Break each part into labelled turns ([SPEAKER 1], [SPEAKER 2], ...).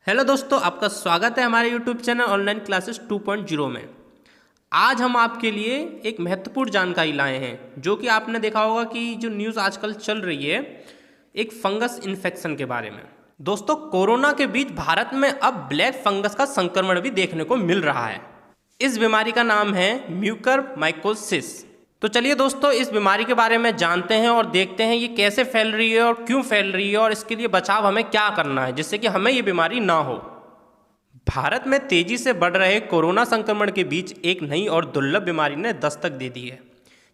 [SPEAKER 1] Hello दोस्तों, आपका स्वागत है हमारे यूट्यूब चैनल ऑनलाइन क्लासेस 2.0 में। आज हम आपके लिए एक महत्वपूर्ण जानकारी लाए हैं, जो कि आपने देखा होगा कि जो न्यूज़ आजकल चल रही है एक फंगस इन्फेक्शन के बारे में। दोस्तों, कोरोना के बीच भारत में अब ब्लैक फंगस का संक्रमण भी देखने को मिल रहा है। इस बीमारी का नाम है म्यूकरमाइकोसिस। तो चलिए दोस्तों, इस बीमारी के बारे में जानते हैं और देखते हैं ये कैसे फैल रही है और क्यों फैल रही है और इसके लिए बचाव हमें क्या करना है जिससे कि हमें ये बीमारी ना हो। भारत में तेजी से बढ़ रहे कोरोना संक्रमण के बीच एक नई और दुर्लभ बीमारी ने दस्तक दे दी है,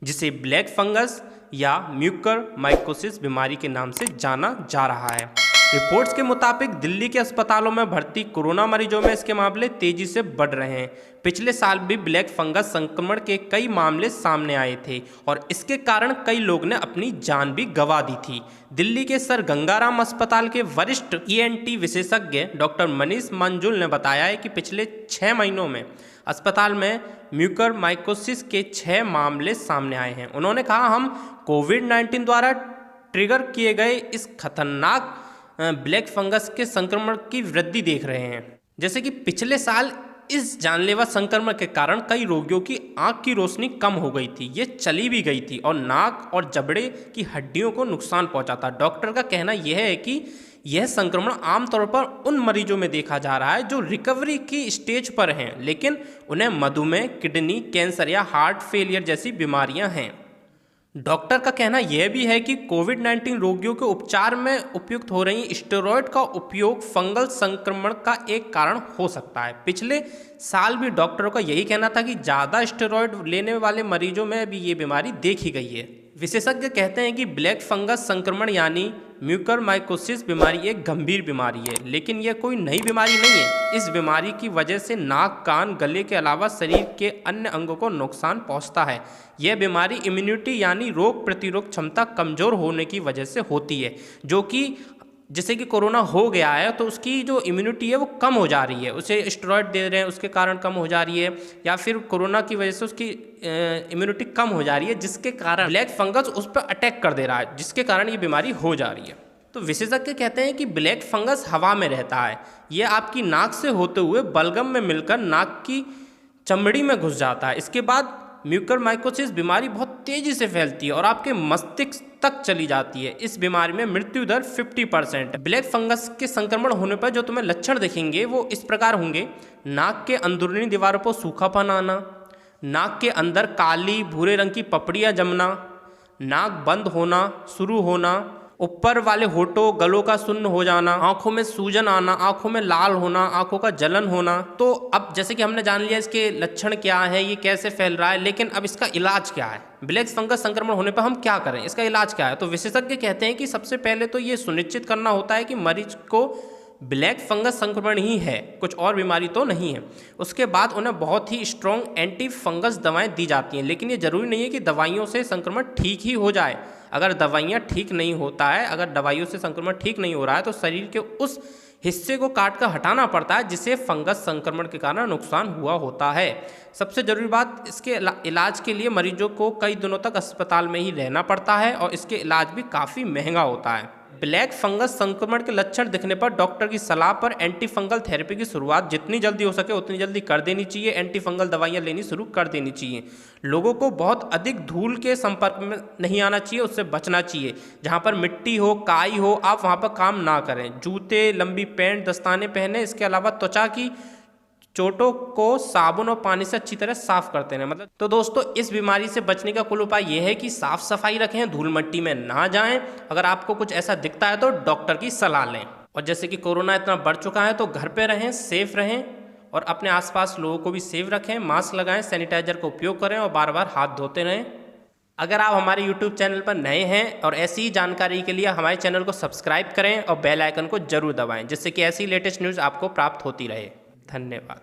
[SPEAKER 1] जिसे ब्लैक फंगस या म्यूकरमाइकोसिस बीमारी के नाम से जाना जा रहा है। रिपोर्ट्स के मुताबिक दिल्ली के अस्पतालों में भर्ती कोरोना मरीजों में इसके मामले तेजी से बढ़ रहे हैं। पिछले साल भी ब्लैक फंगस संक्रमण के कई मामले सामने आए थे और इसके कारण कई लोग ने अपनी जान भी गंवा दी थी। दिल्ली के सर गंगाराम अस्पताल के वरिष्ठ ईएनटी विशेषज्ञ डॉक्टर मनीष मंजुल ने बताया है कि पिछले 6 महीनों में अस्पताल में म्यूकरमाइकोसिस के 6 मामले सामने आए हैं। उन्होंने कहा, हम कोविड-19 द्वारा ट्रिगर किए गए इस खतरनाक ब्लैक फंगस के संक्रमण की वृद्धि देख रहे हैं। जैसे कि पिछले साल इस जानलेवा संक्रमण के कारण कई रोगियों की आंख की रोशनी कम हो गई थी, ये चली भी गई थी और नाक और जबड़े की हड्डियों को नुकसान पहुंचा था। डॉक्टर का कहना यह है कि यह संक्रमण आमतौर पर उन मरीजों में देखा जा रहा है जो रिकवरी की स्टेज पर हैं, लेकिन उन्हें मधुमेह, किडनी कैंसर या हार्ट फेलियर जैसी बीमारियां हैं। डॉक्टर का कहना यह भी है कि कोविड-19 रोगियों के उपचार में उपयुक्त हो रही स्टेरॉयड का उपयोग फंगल संक्रमण का एक कारण हो सकता है। पिछले साल भी डॉक्टरों का यही कहना था कि ज़्यादा स्टेरॉयड लेने वाले मरीजों में भी ये बीमारी देखी गई है। विशेषज्ञ कहते हैं कि ब्लैक फंगस संक्रमण यानी म्यूकरमाइकोसिस बीमारी एक गंभीर बीमारी है, लेकिन यह कोई नई बीमारी नहीं है। इस बीमारी की वजह से नाक, कान, गले के अलावा शरीर के अन्य अंगों को नुकसान पहुंचता है। यह बीमारी इम्यूनिटी यानी रोग प्रतिरोध क्षमता कमज़ोर होने की वजह से होती है, जो कि जैसे कि कोरोना हो गया है तो उसकी जो इम्यूनिटी है वो कम हो जा रही है, उसे स्टेरॉयड दे रहे हैं उसके कारण कम हो जा रही है, या फिर कोरोना की वजह से उसकी इम्यूनिटी कम हो जा रही है, जिसके कारण ब्लैक फंगस उस पर अटैक कर दे रहा है, जिसके कारण ये बीमारी हो जा रही है। तो विशेषज्ञ कहते हैं कि ब्लैक फंगस हवा में रहता है, यह आपकी नाक से होते हुए बलगम में मिलकर नाक की चमड़ी में घुस जाता है। इसके बाद म्यूकरमाइकोसिस बीमारी बहुत तेज़ी से फैलती है और आपके मस्तिष्क तक चली जाती है। इस बीमारी में मृत्यु दर 50% है। ब्लैक फंगस के संक्रमण होने पर जो तुम्हें लक्षण दिखेंगे वो इस प्रकार होंगे: नाक के अंदरूनी दीवारों पर सूखापन आना, नाक के अंदर काली भूरे रंग की पपड़ियाँ जमना, नाक बंद होना शुरू होना, ऊपर वाले होठों गलों का सुन्न हो जाना, आंखों में सूजन आना, आंखों में लाल होना, आंखों का जलन होना। तो अब जैसे कि हमने जान लिया इसके लक्षण क्या है, ये कैसे फैल रहा है, लेकिन अब इसका इलाज क्या है, ब्लैक फंगस संक्रमण होने पर हम क्या करें, इसका इलाज क्या है। तो विशेषज्ञ कहते हैं कि सबसे पहले तो ये सुनिश्चित करना होता है कि मरीज को ब्लैक फंगस संक्रमण ही है, कुछ और बीमारी तो नहीं है। उसके बाद उन्हें बहुत ही स्ट्रॉन्ग एंटी फंगस दवाएं दी जाती हैं, लेकिन ये जरूरी नहीं है कि दवाइयों से संक्रमण ठीक ही हो जाए। अगर दवाइयाँ ठीक नहीं होता है, अगर दवाइयों से संक्रमण ठीक नहीं हो रहा है तो शरीर के उस हिस्से को काट कर हटाना पड़ता है जिसे फंगस संक्रमण के कारण नुकसान हुआ होता है। सबसे जरूरी बात, इसके इलाज के लिए मरीजों को कई दिनों तक अस्पताल में ही रहना पड़ता है और इसके इलाज भी काफ़ी महंगा होता है। ब्लैक फंगस संक्रमण के लक्षण दिखने पर डॉक्टर की सलाह पर एंटी फंगल थेरेपी की शुरुआत जितनी जल्दी हो सके उतनी जल्दी कर देनी चाहिए। एंटी फंगल दवाइयाँ लेनी शुरू कर देनी चाहिए। लोगों को बहुत अधिक धूल के संपर्क में नहीं आना चाहिए, उससे बचना चाहिए। जहाँ पर मिट्टी हो, काई हो, आप वहाँ पर काम ना करें। जूते, लंबी पैंट, दस्ताने पहने। इसके अलावा त्वचा की चोटों को साबुन और पानी से अच्छी तरह साफ करते हैं। मतलब तो दोस्तों, इस बीमारी से बचने का कुल उपाय यह है कि साफ सफाई रखें, धूल मिट्टी में ना जाएं। अगर आपको कुछ ऐसा दिखता है तो डॉक्टर की सलाह लें। और जैसे कि कोरोना इतना बढ़ चुका है तो घर पे रहें, सेफ रहें और अपने आसपास लोगों को भी सेफ रखें। मास्क लगाएं, सैनिटाइजर का उपयोग करें और बार बार हाथ धोते रहें। अगर आप हमारे YouTube चैनल पर नए हैं और ऐसी ही जानकारी के लिए हमारे चैनल को सब्सक्राइब करें और बेल आइकन को जरूर दबाएं, जिससे कि ऐसी लेटेस्ट न्यूज़ आपको प्राप्त होती रहे। धन्यवाद।